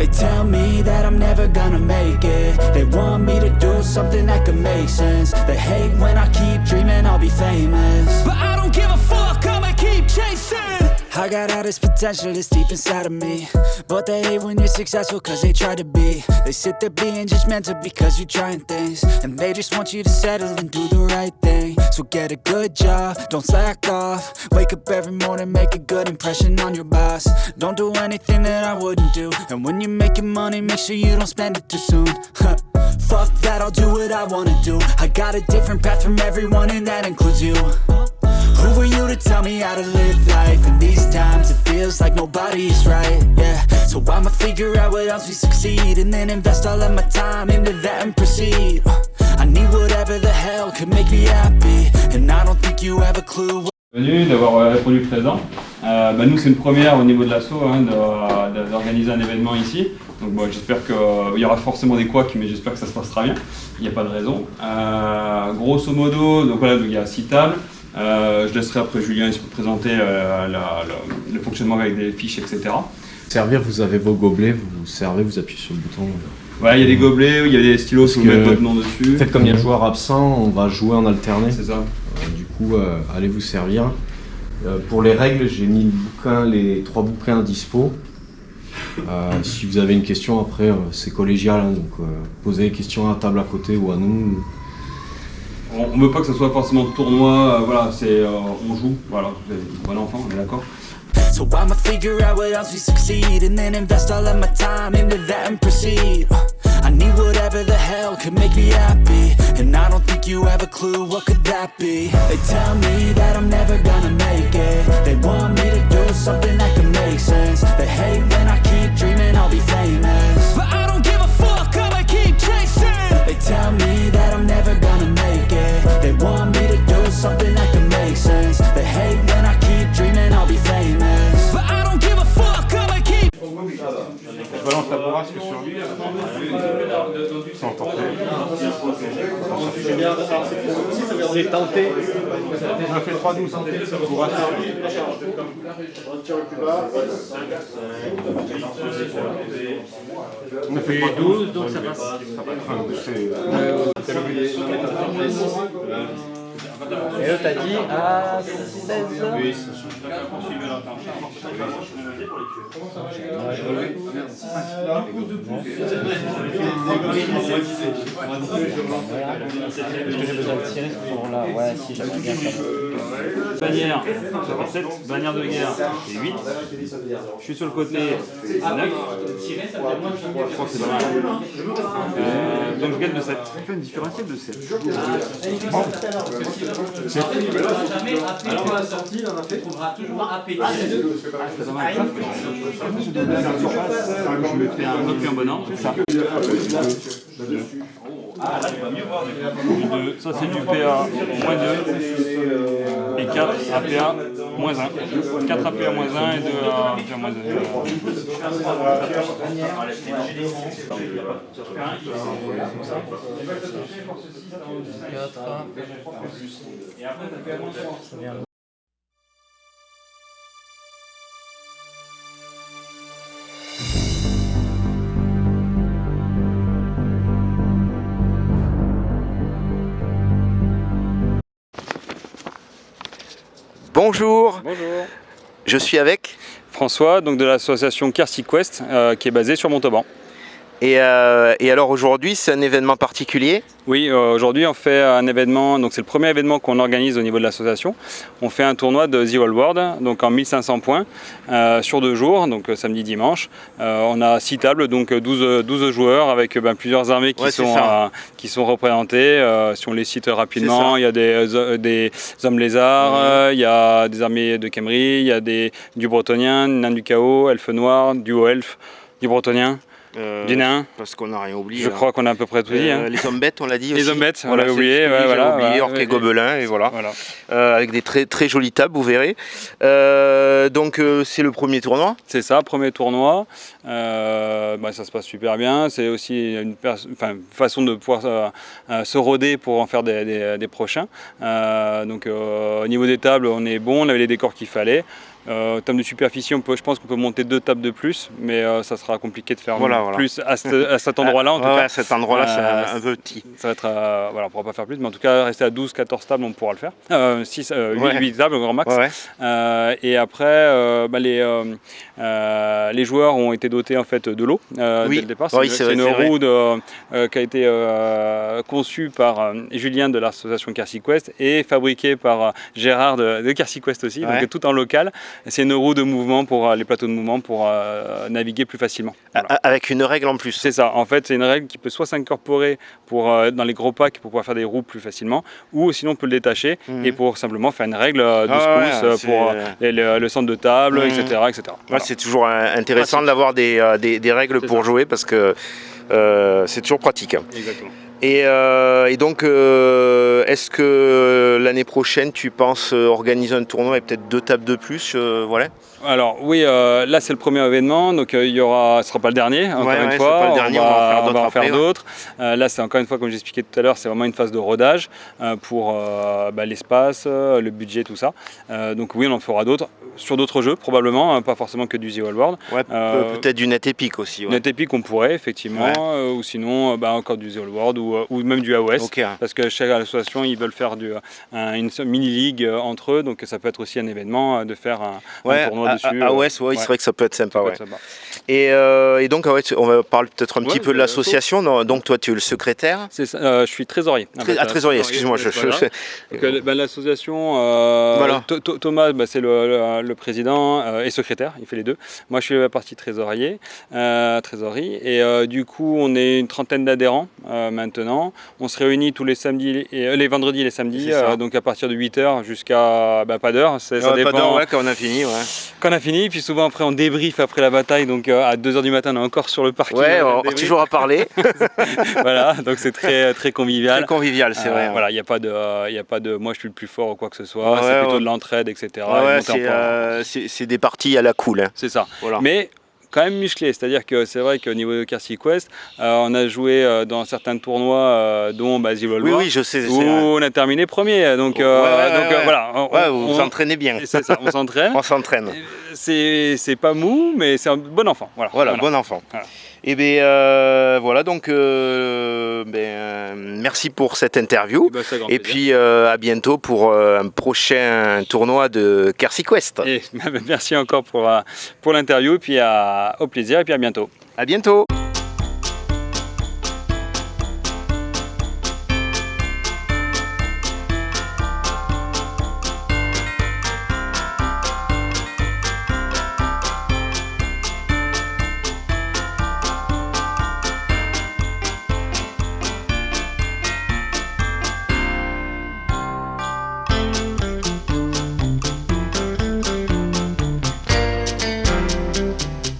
They tell me that I'm never gonna make it. They want me to do something that could make sense. They hate when I keep dreaming I'll be famous, but I don't give a fuck, I'ma keep chasing. I got all this potential that's deep inside of me, but they hate when you're successful cause they try to be. They sit there being judgmental because you're trying things, and they just want you to settle and do the right thing. So get a good job, don't slack off. Wake up every morning, make a good impression on your boss. Don't do anything that I wouldn't do, and when you're making money, make sure you don't spend it too soon. Fuck that, I'll do what I wanna do. I got a different path from everyone and that includes you. Who are you to tell me how to live life? In these times it feels like nobody's right, yeah. So I'ma figure out what else we succeed, and then invest all of my time into that and proceed. I need whatever the hell could make me happy, and I don't think you have a clue. Bienvenue, d'avoir répondu présent. Nous c'est une première au niveau de l'asso d'organiser un événement ici. Donc bon, j'espère qu'il y aura forcément des couacs, mais j'espère que ça se passera bien. Il n'y a pas de raison. Grosso modo, donc voilà, donc il y a 6 tables. Je laisserai après Julien présenter le fonctionnement avec des fiches, etc. Servir, vous avez vos gobelets, vous servez, vous appuyez sur le bouton. Voilà, il y a des gobelets, il y a des stylos, vous mettez votre nom dessus. Faites comme il y a un joueur absent, on va jouer en alterné. C'est ça. Du coup, allez vous servir. Pour les règles, j'ai mis les 3 bouquins à dispo. Si vous avez une question, après, c'est collégial, hein, donc posez les questions à la table à côté ou à nous. On ne veut pas que ce soit forcément tournoi, voilà, c'est on joue, voilà, bon enfant, on est d'accord. So I'ma figure out what else we succeed, and then invest all of my time into that and proceed. I need whatever the hell could make me happy, and I don't think you have a clue what could that be. They tell me that I'm never gonna make it. They want me to do something that could make sense. They hate when I keep dreaming I'll be famous, but I don't give a fuck, I'ma keep chasing. They tell me that I'm never gonna make it. They want me to do something that could make sense. They hate when I keep dreaming I'll be famous, but I don't give a fuck, I'ma keep. Je balance la bourrasque sur lui sans porter. C'est tenté. On a fait 3-12 bourrasque. On a fait 12, donc ça passe. Et eux t'as dit à 16. Oui, Est-ce que j'ai besoin de tirer ce jour-là? Ouais, si, j'avais bien ça. Bannière, ça fait 7, bannière de guerre, c'est 8. Je suis sur le côté, c'est 9. Je crois que c'est pas mal. Donc je gagne de 7. on fait une différentielle de 7. Alors à la sortie, on a fait. On trouvera toujours AP. C'est pas mal. Je me fais un autre bonhomme, c'est ça. Ça c'est du PA moins 2 et 4 APA moins 1. 4 APA moins 1 et 2 APA moins 2. Bonjour. Bonjour. Je suis avec François, donc de l'association Kersi Quest, qui est basée sur Montauban. et alors aujourd'hui c'est un événement particulier. Oui, aujourd'hui on fait un événement, donc c'est le premier événement qu'on organise au niveau de l'association. On fait un tournoi de The Whole World, donc en 1500 points, sur 2 jours, donc samedi, dimanche. On a 6 tables, donc 12 joueurs avec plusieurs armées qui sont représentées. Si on les cite rapidement, il y a des hommes lézards, il y a des armées de Khemri, il y a du bretonien, nain du chaos, elfe noir, du haut elfe, du bretonien. Du nain. Parce qu'on n'a rien oublié. Je crois qu'on a à peu près tout dit. Les hommes bêtes, on l'a dit aussi. Les hommes bêtes, voilà, on l'a oublié. Orques et gobelins, et voilà. Avec des très jolies tables, vous verrez. Donc c'est le premier tournoi. C'est ça, premier tournoi. Ça se passe super bien. C'est aussi une façon de pouvoir se roder pour en faire des prochains. Au niveau des tables, on est bon, on avait les décors qu'il fallait. En termes de superficie, je pense qu'on peut monter 2 tables de plus, mais ça sera compliqué de faire plus à cet endroit-là en tout cas. Cet endroit-là, c'est un peu petit. Ça va être, voilà, on ne pourra pas faire plus, mais en tout cas, rester à 12-14 tables, on pourra le faire. 8 tables au grand max. Et après, les joueurs ont été dotés en fait de l'eau dès le départ. C'est une roue qui a été conçue par Julien de l'association Kersey Quest et fabriquée par Gérard de Kersey Quest aussi, donc tout en local. C'est une roue de mouvement pour les plateaux de mouvement pour naviguer plus facilement. Voilà. Avec une règle en plus. C'est ça. En fait, c'est une règle qui peut soit s'incorporer dans les gros packs pour pouvoir faire des roues plus facilement, ou sinon on peut le détacher et pour simplement faire une règle de secousse pour le centre de table, etc. Voilà. C'est toujours intéressant d'avoir des règles pour jouer parce que c'est toujours pratique. Exactement. Et donc, est-ce que l'année prochaine, tu penses organiser un tournoi et peut-être 2 tables de plus voilà. Alors oui, là c'est le premier événement, donc ce ne sera pas le dernier, encore une fois, pas le dernier, on va en faire d'autres. Là c'est encore une fois, comme j'expliquais tout à l'heure, c'est vraiment une phase de rodage pour l'espace, le budget, tout ça. Donc oui, on en fera d'autres, sur d'autres jeux probablement, pas forcément que du The Whole World. Peut-être du NetEpic aussi. NetEpic on pourrait effectivement, ou sinon encore du The Whole World ou même du AOS, parce que chaque association ils veulent faire une mini-ligue entre eux, donc ça peut être aussi un événement de faire un tournoi dessus. AOS, c'est vrai que ça peut être sympa. Et donc on va parler peut-être un petit peu de l'association. Donc toi tu es le secrétaire. C'est ça, je suis trésorier. Trésorier, excuse-moi. L'association, Thomas c'est le président et secrétaire, il fait les deux. Moi je suis la partie trésorerie, et du coup on est une trentaine d'adhérents maintenant. On se réunit tous les samedis, les vendredis et les samedis, donc à partir de 8h jusqu'à pas d'heure, ça dépend. Pas d'heure, quand on a fini. Quand on a fini, puis souvent après on débrief après la bataille, donc à 2h du matin on est encore sur le parking. Toujours à parler. Voilà, donc c'est très, très convivial. Très convivial, c'est vrai. Voilà, il n'y a pas de moi je suis le plus fort ou quoi que ce soit, c'est plutôt de l'entraide, etc. C'est des parties à la cool. C'est ça. Voilà. Mais quand même musclé, c'est-à-dire que c'est vrai qu'au niveau de Kersey Quest, on a joué dans certains tournois dont The Whole World, je sais, où on a terminé premier, donc voilà. Vous s'entraînez bien. C'est ça, on s'entraîne. On s'entraîne. C'est pas mou, mais c'est un bon enfant. Voilà. Bon enfant. Voilà. Et bien voilà, donc merci pour cette interview. Et puis à bientôt pour un prochain tournoi de Kersey Quest. Merci encore pour l'interview, puis au plaisir, et puis à bientôt. À bientôt.